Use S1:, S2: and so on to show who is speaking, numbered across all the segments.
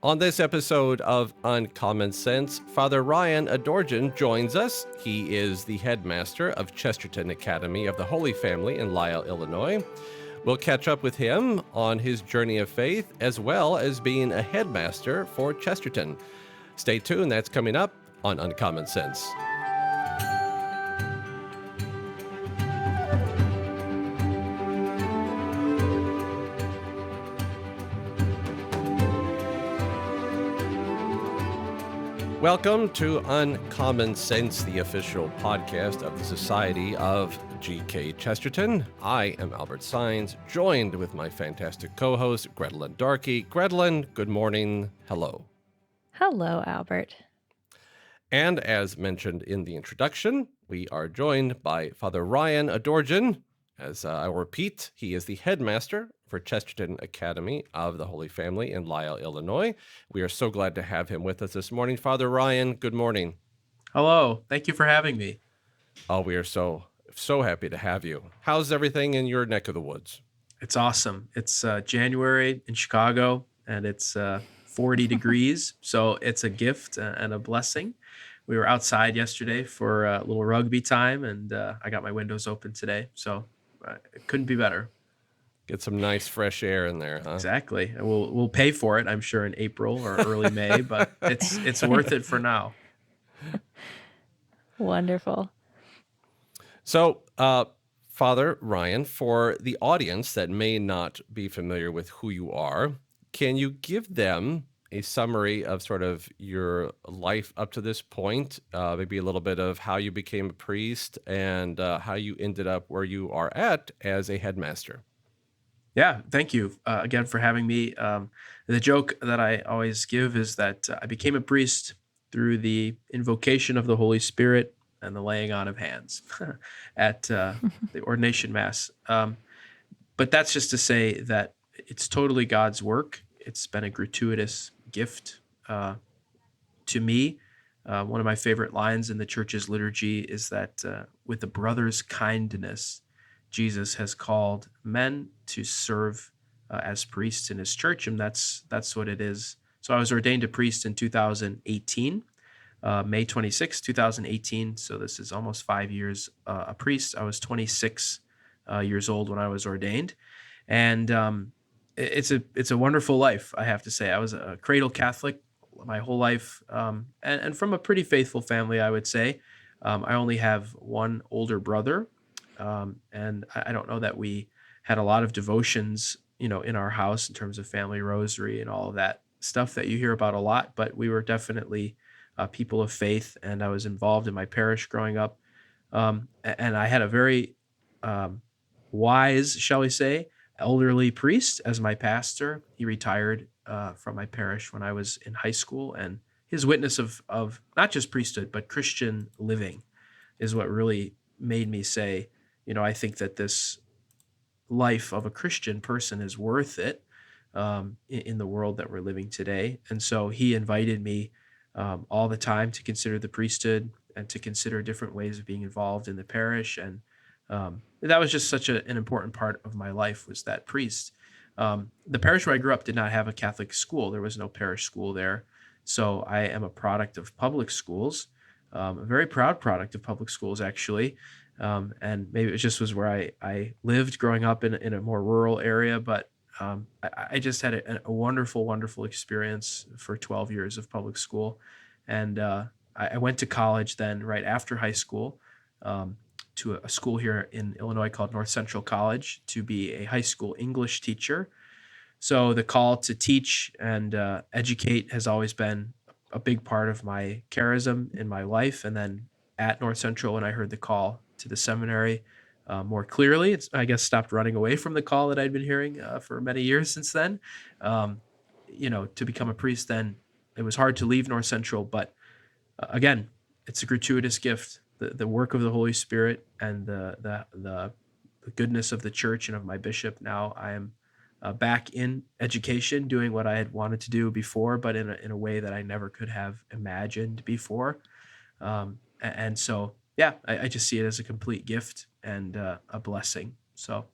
S1: On this episode of Uncommon Sense, Father Ryan Adorjan joins us. He is the headmaster of Chesterton Academy of the Holy Family in Lisle, Illinois. We'll catch up with him on his journey of faith, as well as being a headmaster for Chesterton. Stay tuned, that's coming up on Uncommon Sense. Welcome to Uncommon Sense, the official podcast of the Society of G.K. Chesterton. I am Albert Saenz, joined with my fantastic co-host, Grettelyn Darkey. Grettelyn, good morning. Hello.
S2: Hello, Albert.
S1: And as mentioned in the introduction, we are joined by Father Ryan Adorjan. As I will repeat, he is the headmaster for Chesterton Academy of the Holy Family in Lisle, Illinois. We are so glad to have him with us this morning. Father Ryan, good morning.
S3: Hello. Thank you for having me.
S1: Oh, we are so happy to have you. How's everything in your neck of the woods?
S3: It's awesome. It's January in Chicago, and it's 40 degrees, so it's a gift and a blessing. We were outside yesterday for a little rugby time, and I got my windows open today, so it couldn't be better.
S1: Get some nice fresh air in there, huh?
S3: Exactly. And we'll pay for it, I'm sure, in April or early May, but it's worth it for now.
S2: Wonderful.
S1: So, Father Ryan, for the audience that may not be familiar with who you are, can you give them a summary of sort of your life up to this point, maybe a little bit of how you became a priest and how you ended up where you are at as a headmaster?
S3: Yeah, thank you again for having me. The joke that I always give is that I became a priest through the invocation of the Holy Spirit and the laying on of hands at the ordination mass. But that's just to say that it's totally God's work. It's been a gratuitous gift to me. One of my favorite lines in the church's liturgy is that with a brother's kindness, Jesus has called men to serve as priests in his church, and that's what it is. So I was ordained a priest in 2018, May 26, 2018. So this is almost 5 years a priest. I was 26 years old when I was ordained, and it's a wonderful life, I have to say. I was a cradle Catholic my whole life, and from a pretty faithful family, I would say. I only have one older brother. And I don't know that we had a lot of devotions, in our house in terms of family rosary and all of that stuff that you hear about a lot, but we were definitely people of faith, and I was involved in my parish growing up. And I had a very wise, shall we say, elderly priest as my pastor. He retired from my parish when I was in high school, and his witness of not just priesthood, but Christian living is what really made me say, I think that this life of a Christian person is worth it in the world that we're living today. And so he invited me all the time to consider the priesthood and to consider different ways of being involved in the parish. And that was just such an important part of my life, was that priest. The parish where I grew up did not have a Catholic school. There was no parish school there. So I am a product of public schools, a very proud product of public schools, actually. And maybe it just was where I lived growing up in a more rural area, but I just had a wonderful, wonderful experience for 12 years of public school. And I went to college then right after high school to a school here in Illinois called North Central College to be a high school English teacher. So the call to teach and educate has always been a big part of my charism in my life. And then at North Central, when I heard the call to the seminary more clearly, I guess stopped running away from the call that I'd been hearing for many years since then. To become a priest, then it was hard to leave North Central, but again, it's a gratuitous gift. The work of the Holy Spirit and the goodness of the church and of my bishop. Now I am back in education, doing what I had wanted to do before, but in a way that I never could have imagined before. And so, yeah, I just see it as a complete gift and a blessing. So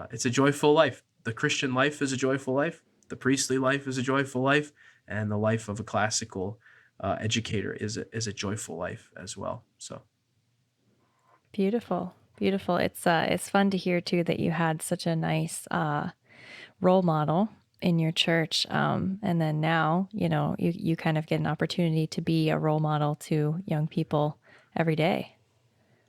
S3: it's a joyful life. The Christian life is a joyful life. The priestly life is a joyful life. and the life of a classical educator is a joyful life as well. So
S2: Beautiful. Beautiful. It's fun to hear too that you had such a nice role model in your church. And then now, you kind of get an opportunity to be a role model to young people every day.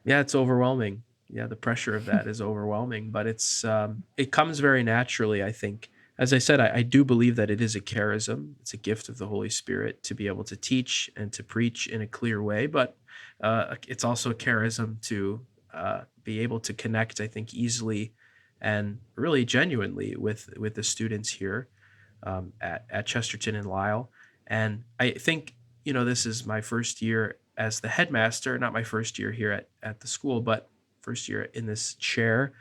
S3: yeah, it's overwhelming. Yeah, the pressure of that is overwhelming, but it comes very naturally, I think. As I said, I do believe that it is a charism. It's a gift of the Holy Spirit to be able to teach and to preach in a clear way, but it's also a charism to be able to connect, I think, easily and really genuinely with the students here at Chesterton and Lisle. And I think, this is my first year as the headmaster, not my first year here at the school, but first year in this chair.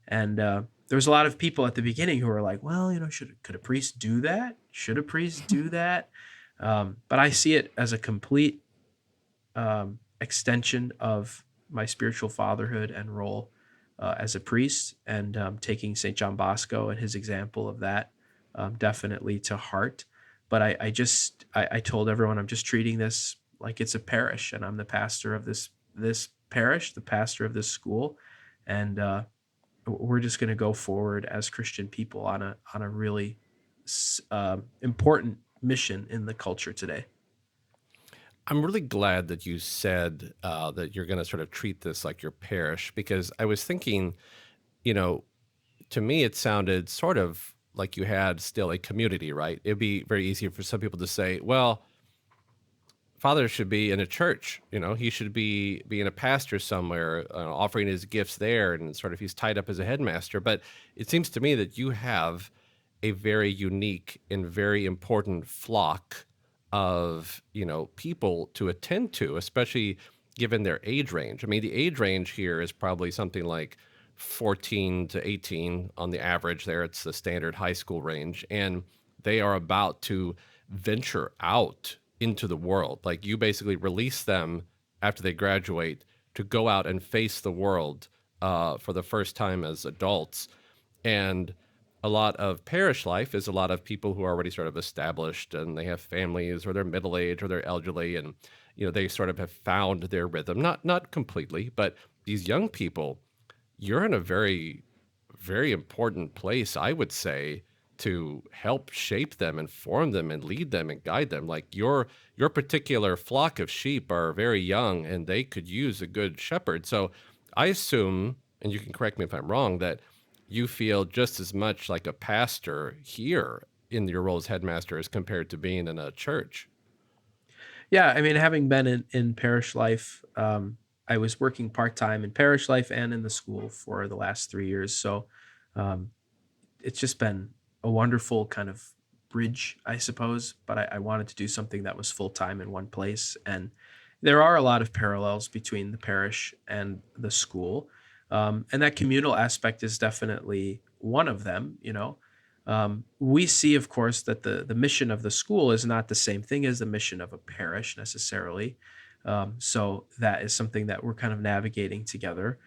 S3: And there was a lot of people at the beginning who were like, well, could a priest do that? Should a priest do that? But I see it as a complete extension of my spiritual fatherhood and role as a priest, and taking St. John Bosco and his example of that definitely to heart. But I told everyone I'm just treating this like it's a parish, and I'm the pastor of this parish, the pastor of this school, and we're just going to go forward as Christian people on a really important mission in the culture today.
S1: I'm really glad that you said that you're going to sort of treat this like your parish, because I was thinking, you know, to me, it sounded sort of like you had still a community, right? It'd be very easy for some people to say, well, Father should be in a church, he should be being a pastor somewhere, offering his gifts there, and sort of he's tied up as a headmaster. But it seems to me that you have a very unique and very important flock of, people to attend to, especially given their age range. I mean, the age range here is probably something like 14 to 18 on the average there. It's the standard high school range. And they are about to venture out into the world. Like, you basically release them after they graduate to go out and face the world for the first time as adults. And a lot of parish life is a lot of people who are already sort of established, and they have families, or they're middle aged, or they're elderly, and they sort of have found their rhythm. Not completely, but these young people, you're in a very, very important place, I would say, to help shape them and form them and lead them and guide them. Like, your particular flock of sheep are very young, and they could use a good shepherd. So I assume, and you can correct me if I'm wrong, that you feel just as much like a pastor here in your role as headmaster as compared to being in a church.
S3: Yeah, I mean, having been in parish life, I was working part time in parish life and in the school for the last 3 years. So um, it's just been a wonderful kind of bridge, I suppose. But I wanted to do something that was full time in one place. And there are a lot of parallels between the parish and the school. And that communal aspect is definitely one of them. We see, of course, that the mission of the school is not the same thing as the mission of a parish necessarily. So that is something that we're kind of navigating together.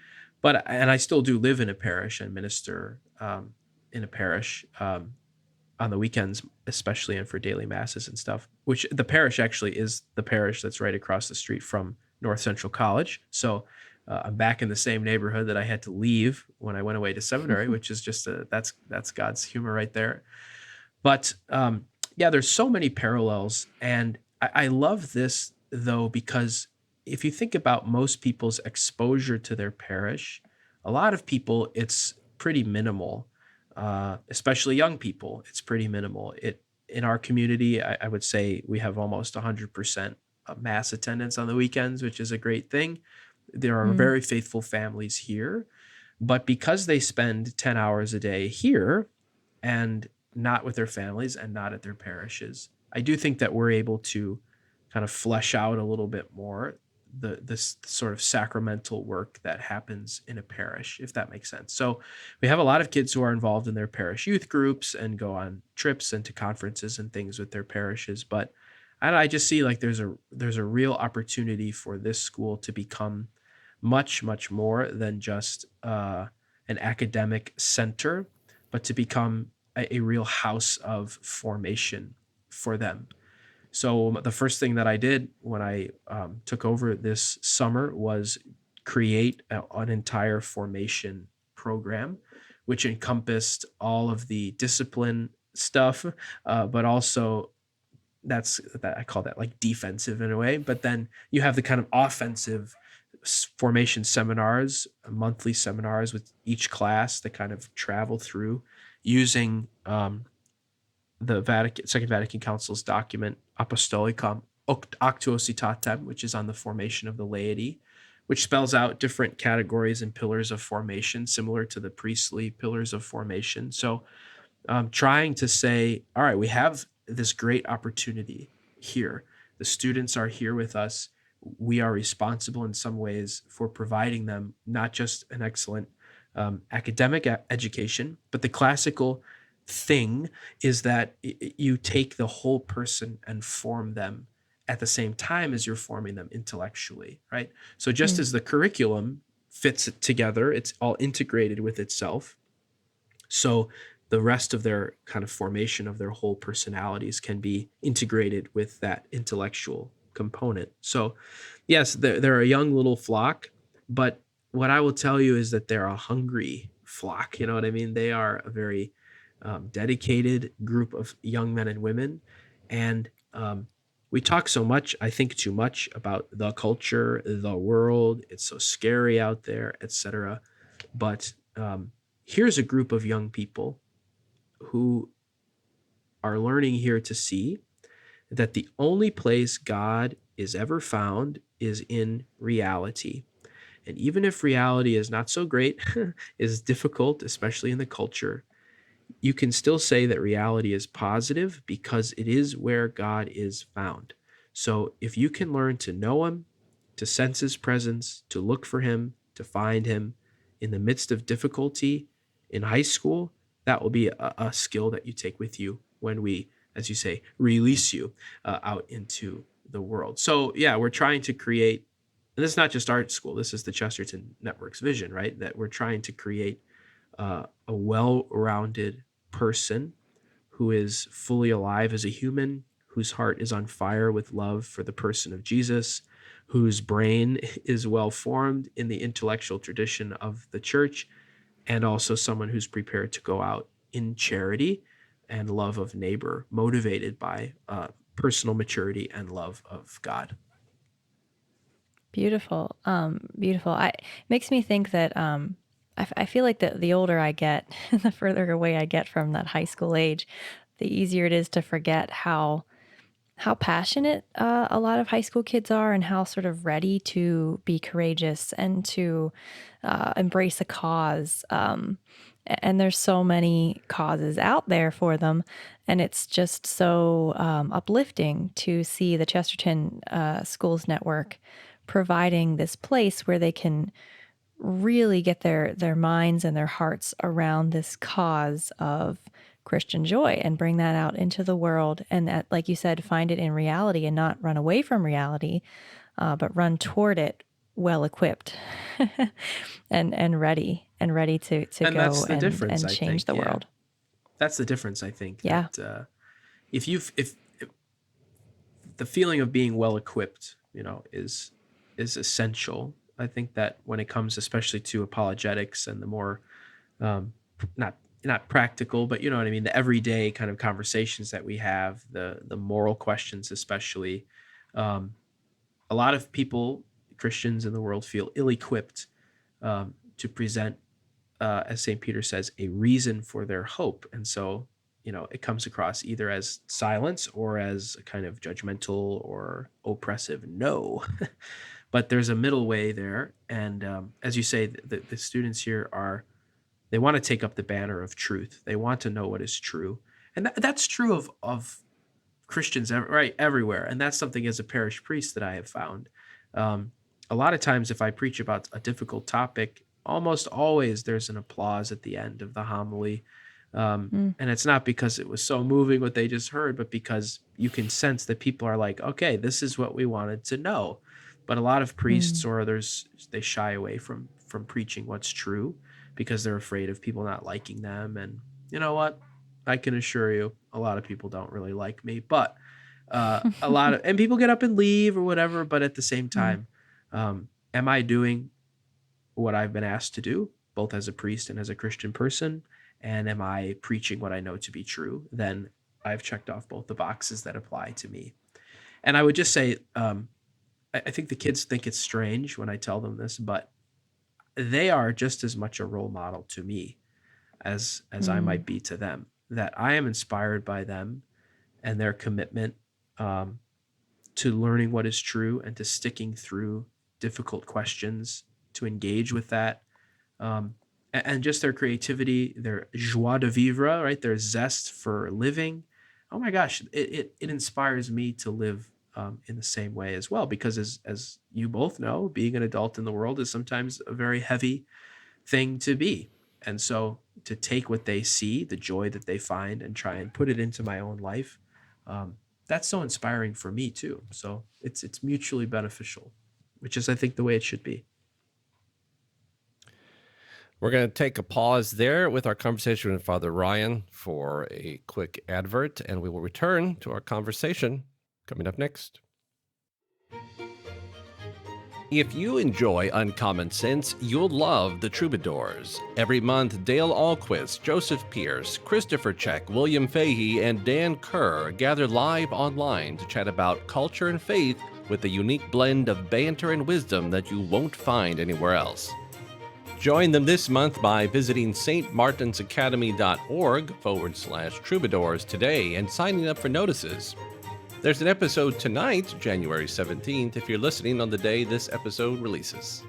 S3: And I still do live in a parish and minister in a parish on the weekends, especially, and for daily masses and stuff, which the parish actually is the parish that's right across the street from North Central College. So I'm back in the same neighborhood that I had to leave when I went away to seminary, which is just that's God's humor right there. But yeah, there's so many parallels, and I love this though, because if you think about most people's exposure to their parish, a lot of people, it's pretty minimal, especially young people. It's pretty minimal. It In our community, I would say we have almost 100% of mass attendance on the weekends, which is a great thing. There are
S2: Mm.
S3: very faithful families here, but because they spend 10 hours a day here and not with their families and not at their parishes, I do think that we're able to kind of flesh out a little bit more this sort of sacramental work that happens in a parish, if that makes sense. So we have a lot of kids who are involved in their parish youth groups and go on trips and to conferences and things with their parishes. But I just see like there's a real opportunity for this school to become much, much more than just an academic center, but to become a real house of formation for them. So the first thing that I did when I took over this summer was create an entire formation program, which encompassed all of the discipline stuff, but also that I call that like defensive in a way. But then you have the kind of offensive formation seminars, monthly seminars with each class that kind of travel through using the Second Vatican Council's document Apostolicam Actuositatem, which is on the formation of the laity, which spells out different categories and pillars of formation, similar to the priestly pillars of formation. So trying to say, all right, we have this great opportunity here. The students are here with us. We are responsible in some ways for providing them not just an excellent academic education, but the classical thing is that you take the whole person and form them at the same time as you're forming them intellectually, right? So just as the curriculum fits it together, it's all integrated with itself. So the rest of their kind of formation of their whole personalities can be integrated with that intellectual component. So yes, they're a young little flock, but what I will tell you is that they're a hungry flock. You know what I mean? They are a very dedicated group of young men and women. And we talk so much, I think too much about the culture, the world. It's so scary out there, etc. But here's a group of young people who are learning here to see that the only place God is ever found is in reality. And even if reality is not so great, is difficult, especially in the culture, you can still say that reality is positive because it is where God is found. So if you can learn to know him, to sense his presence, to look for him, to find him in the midst of difficulty in high school, that will be a skill that you take with you when we, as you say, release you out into the world. So yeah, we're trying to create, and this is not just art school, this is the Chesterton Network's vision, right? That we're trying to create a well-rounded person who is fully alive as a human, whose heart is on fire with love for the person of Jesus, whose brain is well formed in the intellectual tradition of the church, and also someone who's prepared to go out in charity and love of neighbor, motivated by personal maturity and love of God.
S2: Beautiful. Beautiful. It makes me think that I feel like the older I get, the further away I get from that high school age, the easier it is to forget how passionate a lot of high school kids are, and how sort of ready to be courageous and to embrace a cause. And there's so many causes out there for them, and it's just so uplifting to see the Chesterton Schools Network providing this place where they can really get their minds and their hearts around this cause of Christian joy and bring that out into the world. And that, like you said, find it in reality and not run away from reality, but run toward it well equipped and ready to
S3: And
S2: go
S3: that's the difference,
S2: and
S3: I
S2: change
S3: think.
S2: the
S3: Yeah.
S2: world.
S3: That's the difference, I think.
S2: Yeah.
S3: That if the feeling of being well equipped, is essential. I think that when it comes, especially to apologetics and the more not practical, but you know what I mean, the everyday kind of conversations that we have, the moral questions, especially, a lot of people, Christians in the world, feel ill-equipped to present, as St. Peter says, a reason for their hope, and so it comes across either as silence or as a kind of judgmental or oppressive no. But there's a middle way there, and as you say, the students here they want to take up the banner of truth. They want to know what is true, and that's true of Christians right everywhere. And that's something, as a parish priest, that I have found. A lot of times, if I preach about a difficult topic, almost always there's an applause at the end of the homily. And it's not because it was so moving what they just heard, but because you can sense that people are like, okay, this is what we wanted to know. But a lot of priests or others, they shy away from preaching what's true because they're afraid of people not liking them. And you know what? I can assure you, a lot of people don't really like me. But A lot of, and people get up and leave or whatever, but at the same
S2: Mm.
S3: time, am I doing what I've been asked to do, both as a priest and as a Christian person? And am I preaching what I know to be true? Then I've checked off both the boxes that apply to me. And I would just say, I think the kids think it's strange when I tell them this, but they are just as much a role model to me as I
S2: Mm.
S3: might be to them. That I am inspired by them and their commitment um, to learning what is true and to sticking through difficult questions, to engage with that, and just their creativity, their joie de vivre, right? Their zest for living. Oh my gosh, it inspires me to live in the same way as well. Because as you both know, being an adult in the world is sometimes a very heavy thing to be. And so to take what they see, the joy that they find, and try and put it into my own life, um, that's so inspiring for me too. So it's mutually beneficial, which is I think the way it should be.
S1: We're going to take a pause there with our conversation with Father Ryan for a quick advert, and we will return to our conversation coming up next. If you enjoy Uncommon Sense, you'll love The Troubadours. Every month, Dale Alquist, Joseph Pierce, Christopher Check, William Fahey, and Dan Kerr gather live online to chat about culture and faith with a unique blend of banter and wisdom that you won't find anywhere else. Join them this month by visiting stmartinsacademy.org/troubadours today and signing up for notices. There's an episode tonight, January 17th, if you're listening on the day this episode releases.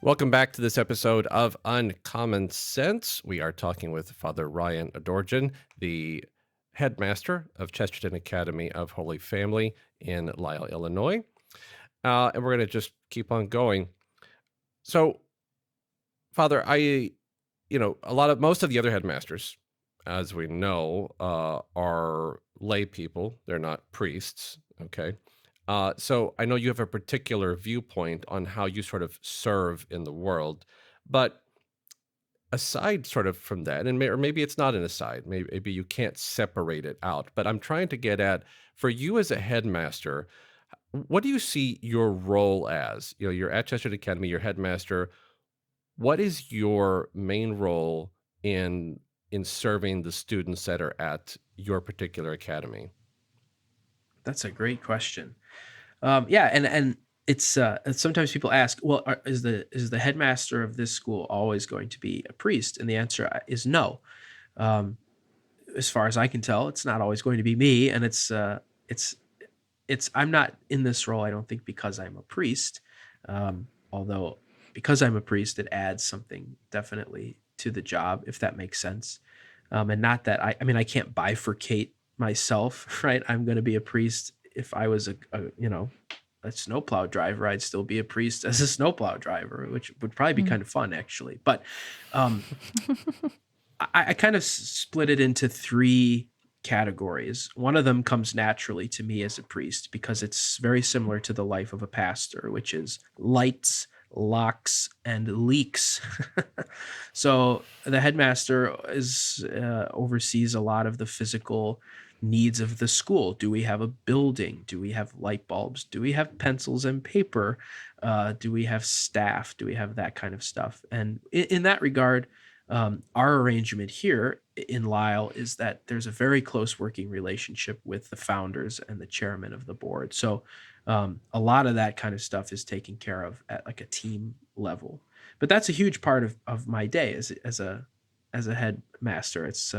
S1: Welcome back to this episode of Uncommon Sense. We are talking with Father Ryan Adorjan, the Headmaster of Chesterton Academy of Holy Family in Lisle, Illinois. And we're going to just keep on going. So, Father, most of the other headmasters, as we know, are lay people. They're not priests. Okay. So I know you have a particular viewpoint on how you sort of serve in the world, but aside sort of from that, or maybe it's not an aside, maybe you can't separate it out, but I'm trying to get at, for you as a headmaster, what do you see your role as? You're at Chesterton Academy, you're headmaster. What is your main role in serving the students that are at your particular academy?
S3: That's a great question. Yeah, and it's sometimes people ask, well, is the headmaster of this school always going to be a priest? And the answer is no. Um, as far as I can tell, it's not always going to be me, and it's I'm not in this role, I don't think, because I'm a priest. Although because I'm a priest, it adds something definitely to the job, if that makes sense. And not that I mean, I can't bifurcate myself, right? I'm going to be a priest. If I was a snowplow driver, I'd still be a priest as a snowplow driver, which would probably be
S2: Mm.
S3: kind of fun, actually. But um, I kind of split it into three categories. One of them comes naturally to me as a priest because it's very similar to the life of a pastor, which is lights, locks, and leaks. So the headmaster oversees a lot of the physical needs of the school. Do we have a building? Do we have light bulbs? Do we have pencils and paper? Do we have staff? Do we have that kind of stuff? And in that regard, our arrangement here in Lisle is that there's a very close working relationship with the founders and the chairman of the board. So a lot of that kind of stuff is taken care of at like a team level. But that's a huge part of my day as a headmaster. It's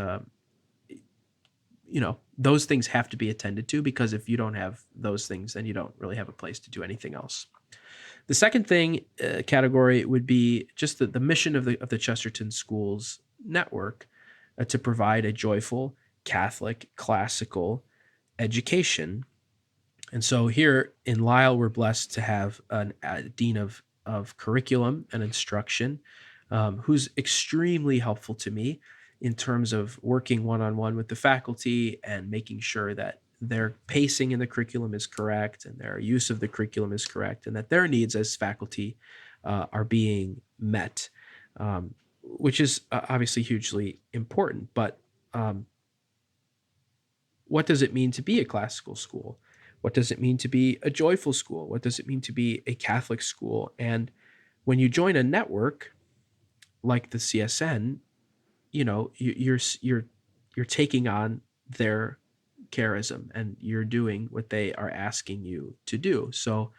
S3: those things have to be attended to, because if you don't have those things, then you don't really have a place to do anything else. The second thing category would be just the mission of the Chesterton Schools network to provide a joyful Catholic classical education. And so here in Lisle, we're blessed to have a dean of curriculum and instruction who's extremely helpful to me in terms of working one-on-one with the faculty and making sure that their pacing in the curriculum is correct and their use of the curriculum is correct and that their needs as faculty are being met. which is obviously hugely important. But um, what does it mean to be a classical school? What does it mean to be a joyful school? What does it mean to be a Catholic school? And when you join a network like the CSN, you're taking on their charism, and you're doing what they are asking you to do. So,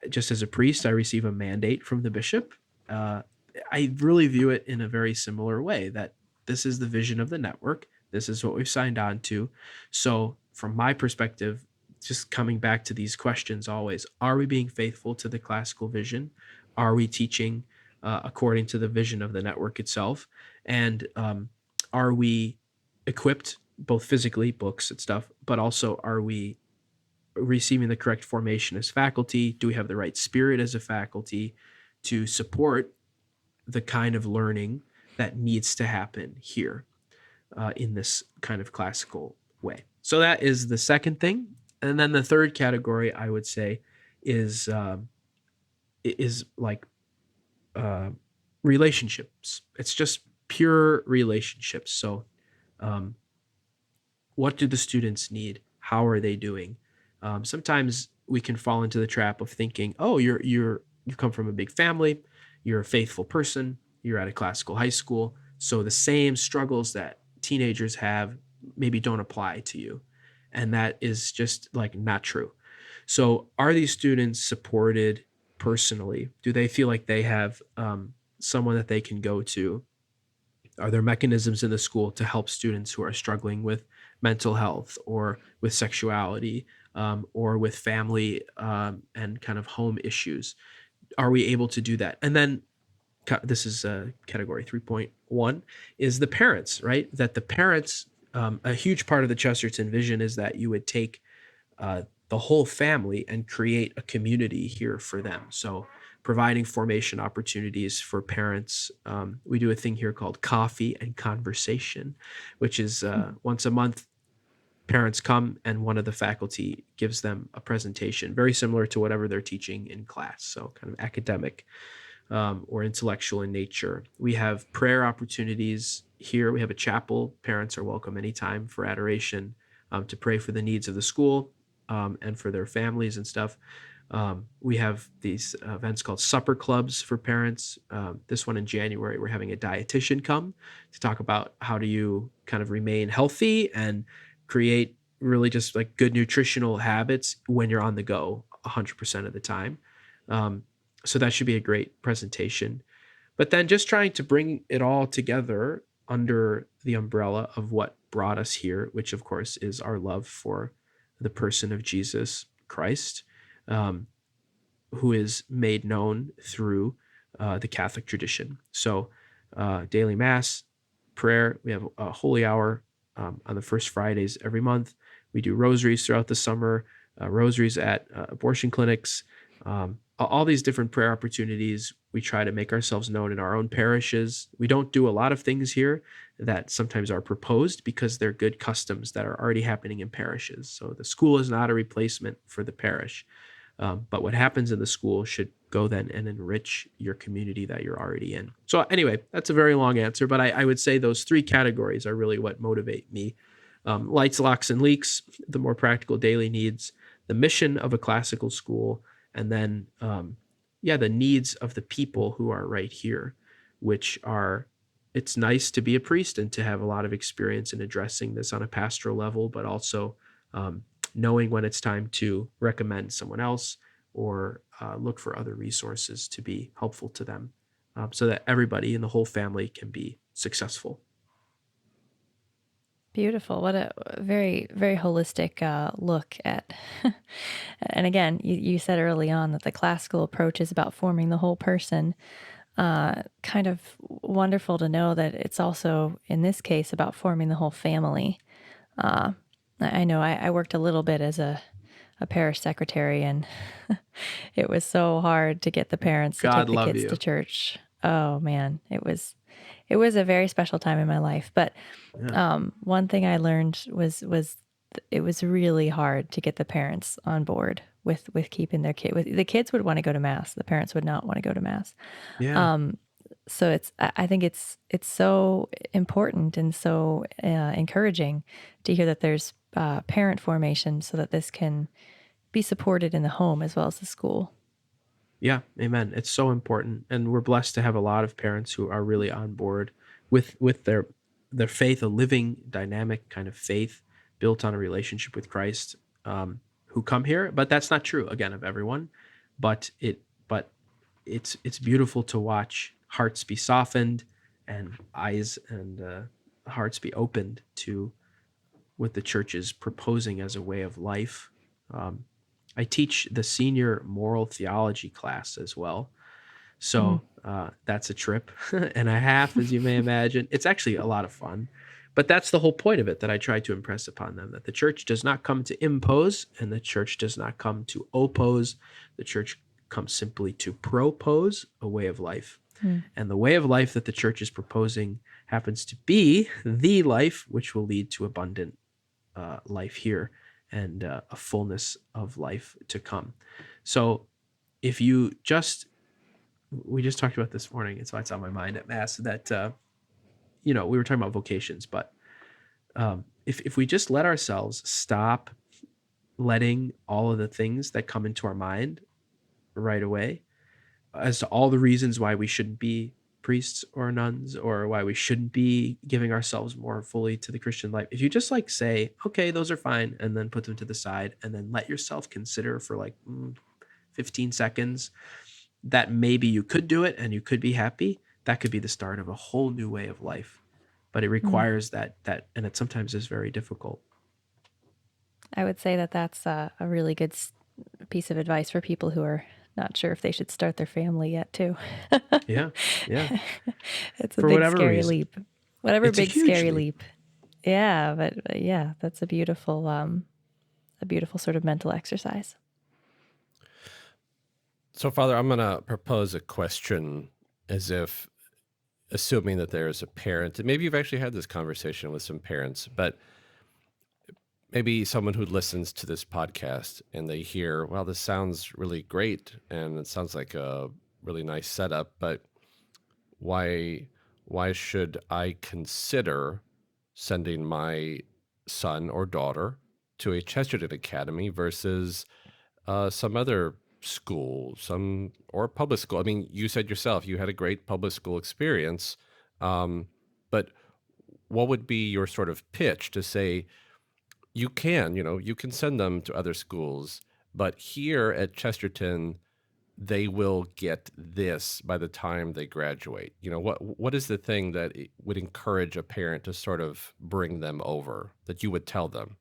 S3: just as a priest, I receive a mandate from the bishop. Uh, I really view it in a very similar way, that this is the vision of the network. This is what we've signed on to. So, from my perspective, just coming back to these questions always, are we being faithful to the classical vision? Are we teaching according to the vision of the network itself? And are we equipped both physically, books and stuff, but also are we receiving the correct formation as faculty? Do we have the right spirit as a faculty to support the kind of learning that needs to happen here in this kind of classical way? So that is the second thing. And then the third category, I would say, is like relationships. It's just pure relationships. So what do the students need? How are they doing? Sometimes we can fall into the trap of thinking, oh, you come from a big family, you're a faithful person, you're at a classical high school, so the same struggles that teenagers have maybe don't apply to you. And that is just like not true. So are these students supported personally? Do they feel like they have someone that they can go to? Are there mechanisms in the school to help students who are struggling with mental health or with sexuality or with family and kind of home issues? Are we able to do that? And then this is category 3.1 is the parents, right? That the parents, a huge part of the Chesterton vision is that you would take the whole family and create a community here for them. So providing formation opportunities for parents. We do a thing here called Coffee and Conversation, which is once a month, parents come and one of the faculty gives them a presentation, very similar to whatever they're teaching in class. So kind of academic or intellectual in nature. We have prayer opportunities here. We have a chapel. Parents are welcome anytime for adoration to pray for the needs of the school and for their families and stuff. We have these events called supper clubs for parents. This one in January, we're having a dietitian come to talk about how do you kind of remain healthy and create really just like good nutritional habits when you're on the go 100% of the time. So that should be a great presentation. But then just trying to bring it all together under the umbrella of what brought us here, which of course is our love for the person of Jesus Christ, who is made known through the Catholic tradition. So daily mass, prayer, we have a holy hour on the first Fridays every month. We do rosaries throughout the summer, rosaries at abortion clinics, all these different prayer opportunities. We try to make ourselves known in our own parishes. We don't do a lot of things here that sometimes are proposed because they're good customs that are already happening in parishes. So the school is not a replacement for the parish. But what happens in the school should go then and enrich your community that you're already in. So anyway, that's a very long answer, but I would say those three categories are really what motivate me. Lights, locks, and leaks, the more practical daily needs, the mission of a classical school, and then, the needs of the people who are right here, which are, it's nice to be a priest and to have a lot of experience in addressing this on a pastoral level, but also knowing when it's time to recommend someone else or look for other resources to be helpful to them so that everybody in the whole family can be successful.
S2: Beautiful. What a very, very holistic look at. And again, you said early on that the classical approach is about forming the whole person. Kind of wonderful to know that it's also, in this case, about forming the whole family. I know I worked a little bit as a parish secretary, and it was so hard to get the parents to
S3: God
S2: take the
S3: love
S2: kids
S3: you.
S2: to church. Oh man, it was a very special time in my life. But one thing I learned was it was really hard to get the parents on board with keeping their kid. The kids would want to go to mass. The parents would not want to go to mass.
S3: Yeah.
S2: So I think it's so important and so encouraging to hear that there's parent formation so that this can be supported in the home as well as the school.
S3: Yeah, amen. It's so important, and we're blessed to have a lot of parents who are really on board with their faith, a living, dynamic kind of faith built on a relationship with Christ, who come here. But that's not true again of everyone. But it's beautiful to watch hearts be softened and eyes and hearts be opened to what the church is proposing as a way of life. Um, I teach the senior moral theology class as well.
S2: Mm.
S3: So that's a trip and a half, as you may imagine. It's actually a lot of fun. But that's the whole point of it that I try to impress upon them, that the church does not come to impose and the church does not come to oppose. The church comes simply to propose a way of life.
S2: Mm.
S3: And the way of life that the church is proposing happens to be the life which will lead to abundant life here and a fullness of life to come. So if you just, we just talked about this morning, it's why it's on my mind at Mass, that, we were talking about vocations, but if we just let ourselves stop letting all of the things that come into our mind right away as to all the reasons why we shouldn't be priests or nuns or why we shouldn't be giving ourselves more fully to the Christian life. If you just like say, okay, those are fine, and then put them to the side and then let yourself consider for like 15 seconds that maybe you could do it and you could be happy, that could be the start of a whole new way of life. But it
S2: Mm.
S3: requires that, and it sometimes is very difficult.
S2: I would say that that's a really good piece of advice for people who are not sure if they should start their family yet, too.
S3: Yeah. Yeah.
S2: It's a
S3: For
S2: big,
S3: whatever
S2: scary
S3: reason.
S2: leap. Whatever
S3: It's a
S2: big,
S3: huge
S2: scary
S3: leap.
S2: leap. Yeah, but yeah, that's a beautiful sort of mental exercise.
S1: So, Father, I'm going to propose a question as if assuming that there is a parent, and maybe you've actually had this conversation with some parents, but maybe someone who listens to this podcast and they hear, well, this sounds really great and it sounds like a really nice setup, but why should I consider sending my son or daughter to a Chesterton Academy versus some other school, some or public school? I mean, you said yourself you had a great public school experience, but what would be your sort of pitch to say you can send them to other schools, but here at Chesterton, they will get this by the time they graduate? What is the thing that would encourage a parent to sort of bring them over that you would tell them?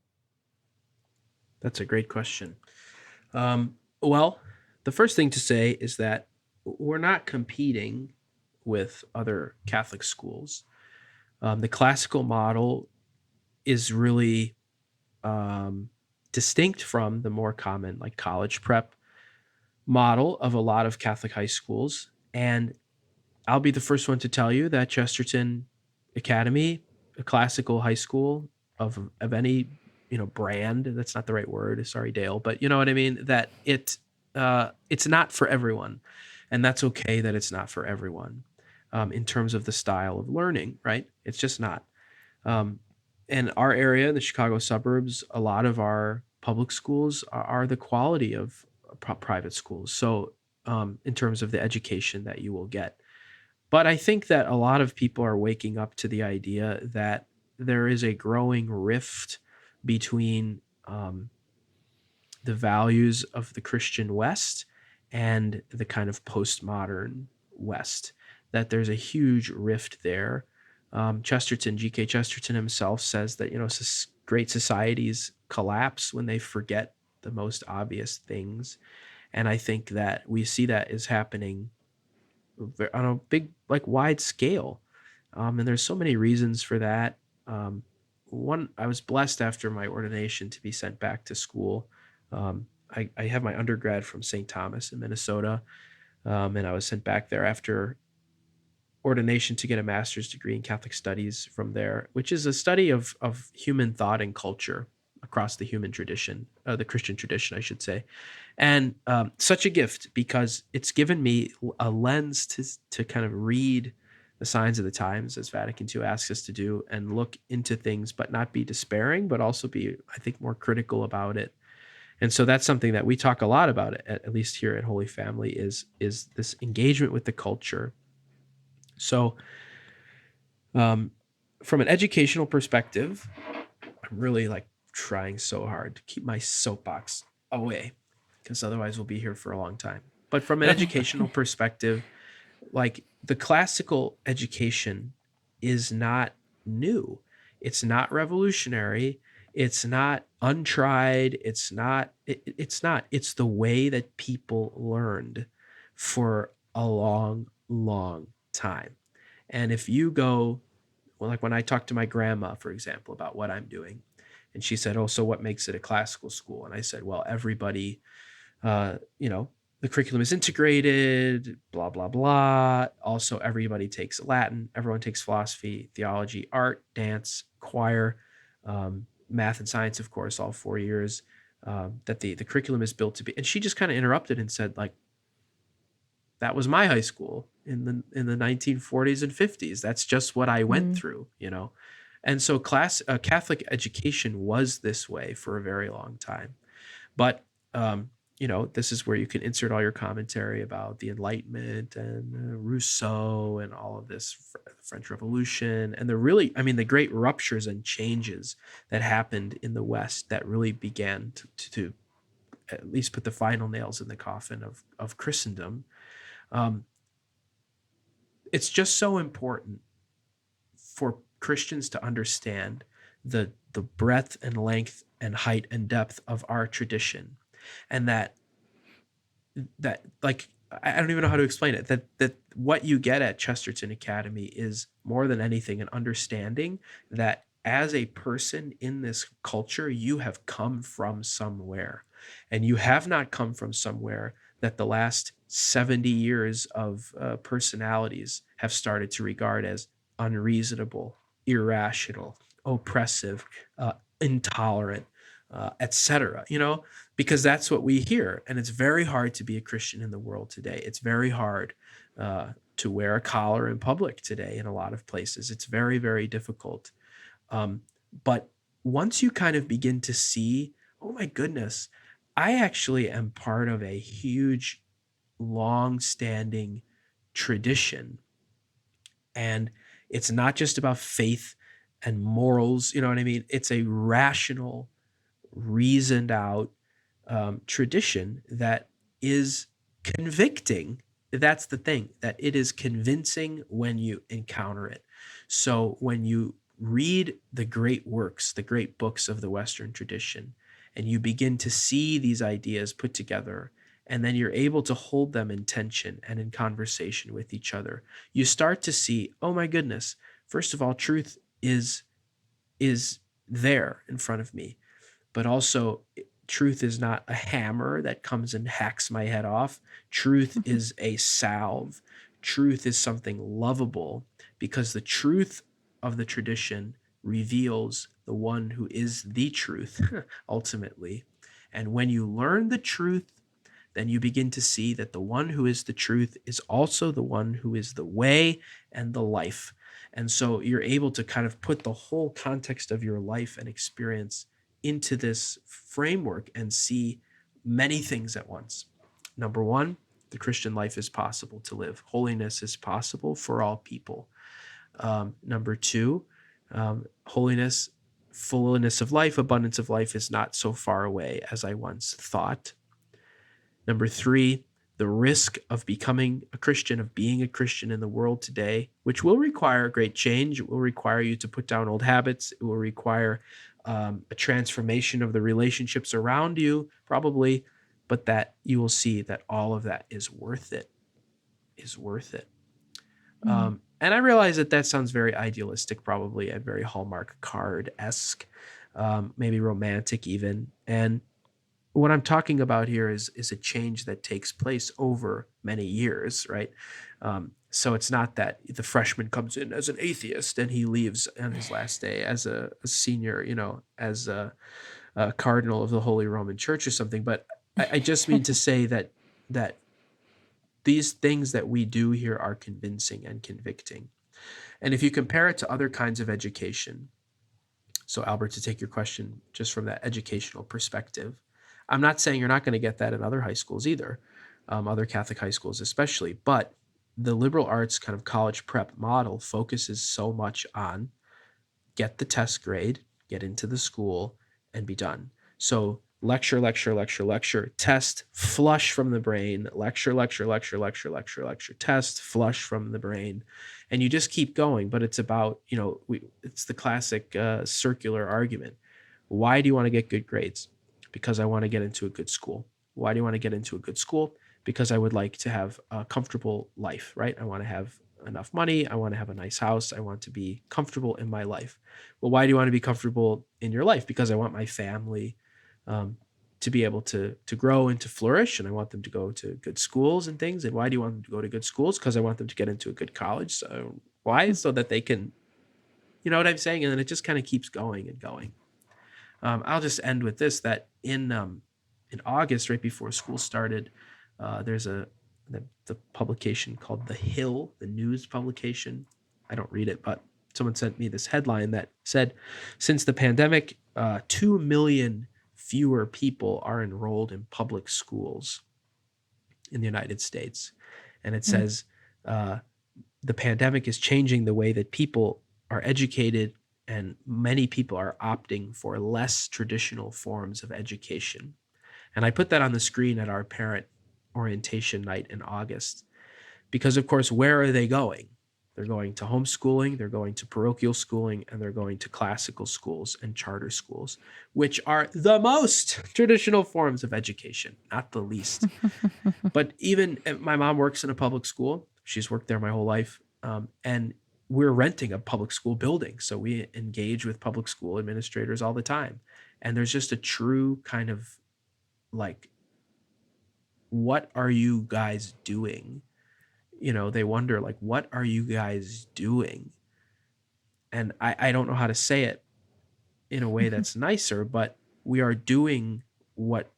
S3: That's a great question. Well, the first thing to say is that we're not competing with other Catholic schools. The classical model is really distinct from the more common, like college prep model of a lot of Catholic high schools. And I'll be the first one to tell you that Chesterton Academy, a classical high school of any brand, that's not the right word, sorry Dale, but you know what I mean, that it's not for everyone, and that's okay that it's not for everyone. In terms of the style of learning, right? It's just not. um, in our area, in the Chicago suburbs, a lot of our public schools are the quality of private schools, so in terms of the education that you will get. But I think that a lot of people are waking up to the idea that there is a growing rift between the values of the Christian West and the kind of postmodern West, that there's a huge rift there. G.K. Chesterton himself says that, great societies collapse when they forget the most obvious things. And I think that we see that is happening on a big, like wide scale. And there's so many reasons for that. One, I was blessed after my ordination to be sent back to school. I have my undergrad from St. Thomas in Minnesota, and I was sent back there after ordination to get a master's degree in Catholic studies from there, which is a study of human thought and culture. across the human tradition, the Christian tradition, I should say. And such a gift, because it's given me a lens to kind of read the signs of the times, as Vatican II asks us to do, and look into things, but not be despairing, but also be, I think, more critical about it. And so that's something that we talk a lot about, at least here at Holy Family, is this engagement with the culture. So from an educational perspective, I'm really like trying so hard to keep my soapbox away, because otherwise we'll be here for a long time. But from an educational perspective, like the classical education is not new. It's not revolutionary. It's not untried. It's not, it's the way that people learned for a long, long time. And if you go, well, like when I talked to my grandma, for example, about what I'm doing, and she said, "Oh, so what makes it a classical school?" And I said, "Well, everybody, you know, the curriculum is integrated, blah, blah, blah. Also, everybody takes Latin, everyone takes philosophy, theology, art, dance, choir, math and science, of course, all 4 years, that the curriculum is built to be." And she just kind of interrupted and said, like, "That was my high school in the 1940s and 50s. That's just what I went
S2: Mm.
S3: through, you know." And so Catholic education was this way for a very long time. But this is where you can insert all your commentary about the Enlightenment and Rousseau and all of this, French Revolution, and the great ruptures and changes that happened in the West that really began to at least put the final nails in the coffin of Christendom. It's just so important for Christians to understand the breadth and length and height and depth of our tradition, and that like, I don't even know how to explain it, that what you get at Chesterton Academy is more than anything an understanding that as a person in this culture, you have come from somewhere, and you have not come from somewhere that the last 70 years of personalities have started to regard as unreasonable, irrational, oppressive, intolerant, etc. Because that's what we hear. And it's very hard to be a Christian in the world today. It's very hard to wear a collar in public today in a lot of places. It's very, very difficult. But once you kind of begin to see, oh my goodness, I actually am part of a huge, long-standing tradition. And it's not just about faith and morals, you know what I mean? It's a rational, reasoned out tradition that is convicting. That's the thing, that it is convincing when you encounter it. So when you read the great works, the great books of the Western tradition, and you begin to see these ideas put together, and then you're able to hold them in tension and in conversation with each other, you start to see, oh my goodness, first of all, truth is there in front of me. But also, truth is not a hammer that comes and hacks my head off. Truth is a salve. Truth is something lovable, because the truth of the tradition reveals the one who is the truth, ultimately. And when you learn the truth, then you begin to see that the one who is the truth is also the one who is the way and the life. And so you're able to kind of put the whole context of your life and experience into this framework and see many things at once. Number one, the Christian life is possible to live. Holiness is possible for all people. Number two, holiness, fullness of life, abundance of life is not so far away as I once thought. Number three, the risk of becoming a Christian, of being a Christian in the world today, which will require great change. It will require you to put down old habits. It will require a transformation of the relationships around you, probably, but that you will see that all of that is worth it,
S2: Mm.
S3: And I realize that sounds very idealistic, probably, and very Hallmark card-esque, maybe romantic even. And what I'm talking about here is a change that takes place over many years, right? So it's not that the freshman comes in as an atheist and he leaves on his last day as a senior, as a cardinal of the Holy Roman Church or something, but I just mean to say that these things that we do here are convincing and convicting. And if you compare it to other kinds of education, so Albert, to take your question just from that educational perspective, I'm not saying you're not going to get that in other high schools either, other Catholic high schools especially, but the liberal arts kind of college prep model focuses so much on get the test grade, get into the school, and be done. So lecture, lecture, lecture, lecture, test, flush from the brain, lecture, lecture, lecture, lecture, lecture, lecture, test, flush from the brain. And you just keep going. But it's about, it's the classic circular argument. Why do you want to get good grades? Because I want to get into a good school. Why do you want to get into a good school? Because I would like to have a comfortable life, right? I want to have enough money. I want to have a nice house. I want to be comfortable in my life. Well, why do you want to be comfortable in your life? Because I want my family to be able to grow and to flourish, and I want them to go to good schools and things. And why do you want them to go to good schools? Because I want them to get into a good college. So why? So that they can, you know what I'm saying? And then it just kind of keeps going and going. I'll just end with this, that in August, right before school started, there's the publication called The Hill, the news publication. I don't read it, but someone sent me this headline that said, since the pandemic, 2 million fewer people are enrolled in public schools in the United States. And it says the pandemic is changing the way that people are educated, and many people are opting for less traditional forms of education. And I put that on the screen at our parent orientation night in August, because of course, where are they going? They're going to homeschooling, they're going to parochial schooling, and they're going to classical schools and charter schools, which are the most traditional forms of education, not the least. But even my mom works in a public school. She's worked there my whole life. And we're renting a public school building. So we engage with public school administrators all the time. And there's just a true kind of like, what are you guys doing? They wonder, like, what are you guys doing? And I don't know how to say it in a way that's nicer, but we are doing what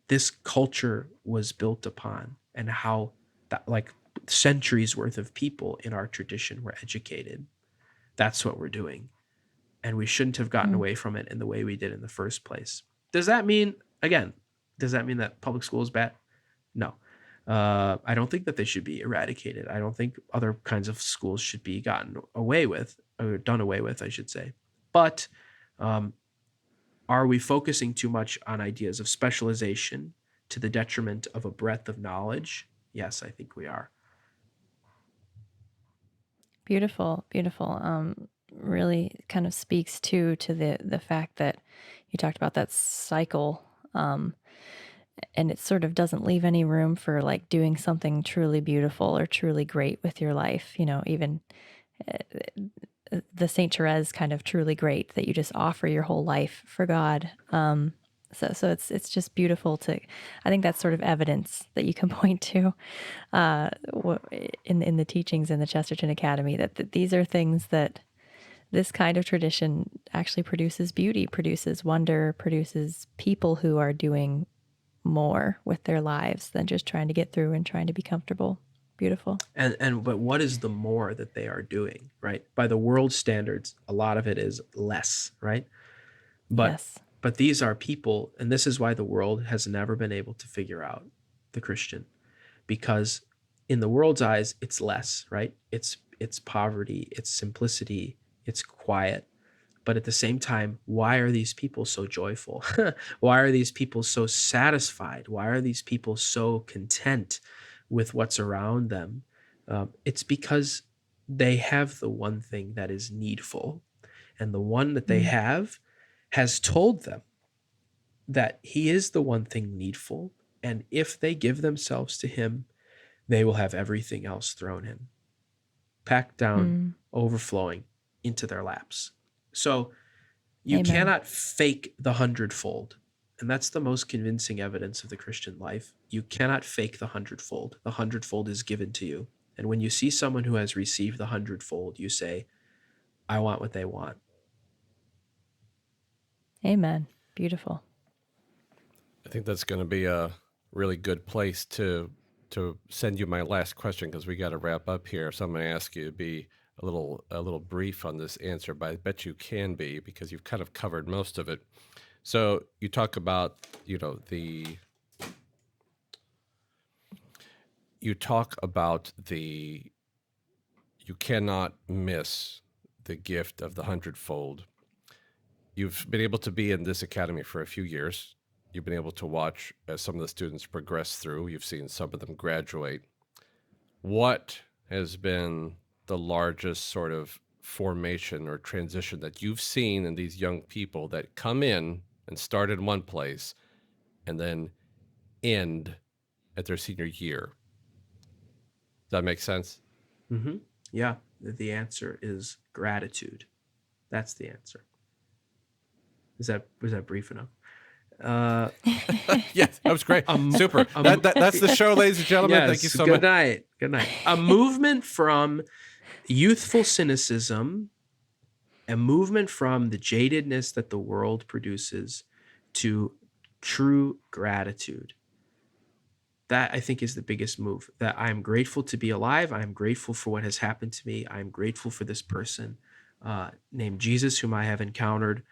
S3: this culture was built upon, and how that, like, centuries worth of people in our tradition were educated. That's what we're doing. And we shouldn't have gotten away from it in the way we did in the first place. Does that mean that public school is bad? No. I don't think that they should be eradicated. I don't think other kinds of schools should be gotten away with, or done away with, I should say. But are we focusing too much on ideas of specialization to the detriment of a breadth of knowledge? Yes, I think we are.
S2: Beautiful, beautiful. Really kind of speaks to the fact that you talked about that cycle, and it sort of doesn't leave any room for like doing something truly beautiful or truly great with your life. Even the Saint Therese kind of truly great, that you just offer your whole life for God. So it's just beautiful to, I think that's sort of evidence that you can point to in the teachings in the Chesterton Academy, that these are things that this kind of tradition actually produces beauty, produces wonder, produces people who are doing more with their lives than just trying to get through and trying to be comfortable. Beautiful.
S3: But what is the more that they are doing, right? By the world standards, a lot of it is less, right?
S2: Yes.
S3: But these are people, and this is why the world has never been able to figure out the Christian, because in the world's eyes, it's less, right? It's poverty, it's simplicity, it's quiet. But at the same time, why are these people so joyful? Why are these people so satisfied? Why are these people so content with what's around them? It's because they have the one thing that is needful. And the one that they have has told them that he is the one thing needful. And if they give themselves to him, they will have everything else thrown in, packed down, overflowing into their laps. So you
S2: Amen.
S3: cannot fake the hundredfold. And that's the most convincing evidence of the Christian life. You cannot fake the hundredfold. The hundredfold is given to you. And when you see someone who has received the hundredfold, you say, I want what they want.
S2: Amen. Beautiful.
S1: I think that's going to be a really good place to send you my last question, because we got to wrap up here. So I'm going to ask you to be a little brief on this answer, but I bet you can be, because you've kind of covered most of it. So you talk about, you talk about you cannot miss the gift of the hundredfold. You've been able to be in this academy for a few years. You've been able to watch as some of the students progress through. You've seen some of them graduate. What has been the largest sort of formation or transition that you've seen in these young people that come in and start in one place and then end at their senior year? Does that make sense?
S3: Mm-hmm. Yeah. The answer is gratitude. That's the answer. Was that brief enough?
S1: Yes, that was great. Super. That's the show, ladies and gentlemen.
S3: Yes,
S1: Thank you so
S3: good
S1: much.
S3: night. Good night. A movement from youthful cynicism, a movement from the jadedness that the world produces to true gratitude. That, I think, is the biggest move. That I'm grateful to be alive. I'm grateful for what has happened to me. I'm grateful for this person named Jesus, whom I have encountered.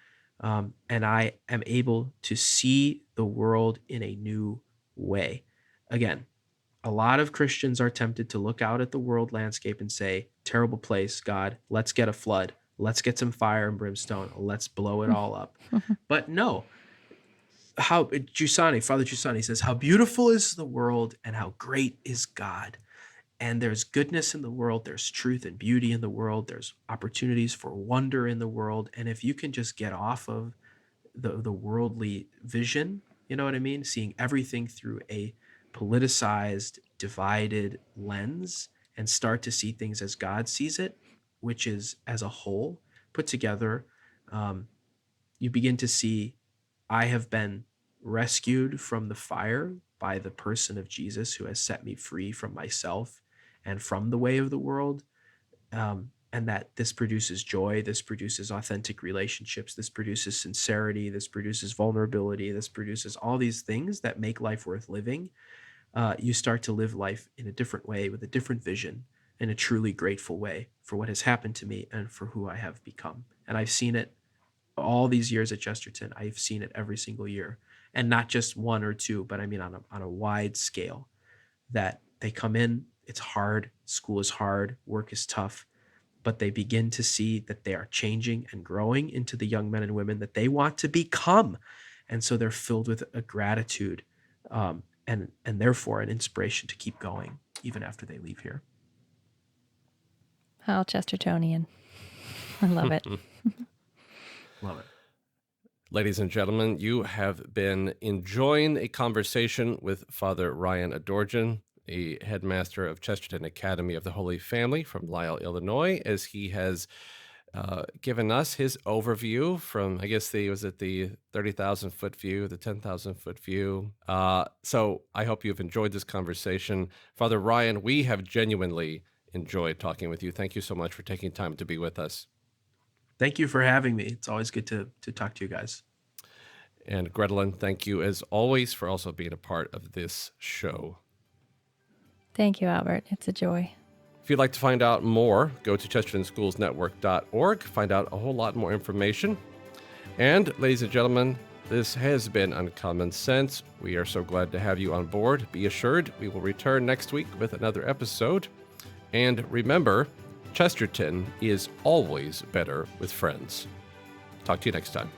S3: And I am able to see the world in a new way. Again, a lot of Christians are tempted to look out at the world landscape and say, terrible place, God, let's get a flood. Let's get some fire and brimstone. Let's blow it all up. But no, Father Giussani says, how beautiful is the world and how great is God. And there's goodness in the world. There's truth and beauty in the world. There's opportunities for wonder in the world. And if you can just get off of the worldly vision, you know what I mean? Seeing everything through a politicized, divided lens and start to see things as God sees it, which is as a whole put together, you begin to see, I have been rescued from the fire by the person of Jesus, who has set me free from myself and from the way of the world. And that this produces joy, this produces authentic relationships, this produces sincerity, this produces vulnerability, this produces all these things that make life worth living. You start to live life in a different way, with a different vision, in a truly grateful way for what has happened to me and for who I have become. And I've seen it all these years at Chesterton. I've seen it every single year, and not just one or two, but I mean on a wide scale, that they come in, it's hard, school is hard, work is tough, but they begin to see that they are changing and growing into the young men and women that they want to become. And so they're filled with a gratitude and therefore an inspiration to keep going even after they leave here.
S2: How Chestertonian. I love it.
S3: Love it.
S1: Ladies and gentlemen, you have been enjoying a conversation with Father Ryan Adorjan, a headmaster of Chesterton Academy of the Holy Family from Lisle, Illinois, as he has given us his overview from, I guess, the 30,000 foot view, the 10,000 foot view. So I hope you've enjoyed this conversation. Father Ryan, we have genuinely enjoyed talking with you. Thank you so much for taking time to be with us.
S3: Thank you for having me. It's always good to talk to you guys.
S1: And Grettelyn, thank you as always for also being a part of this show.
S2: Thank you, Albert. It's a joy.
S1: If you'd like to find out more, go to ChestertonSchoolsNetwork.org, find out a whole lot more information. And ladies and gentlemen, this has been Uncommon Sense. We are so glad to have you on board. Be assured we will return next week with another episode. And remember, Chesterton is always better with friends. Talk to you next time.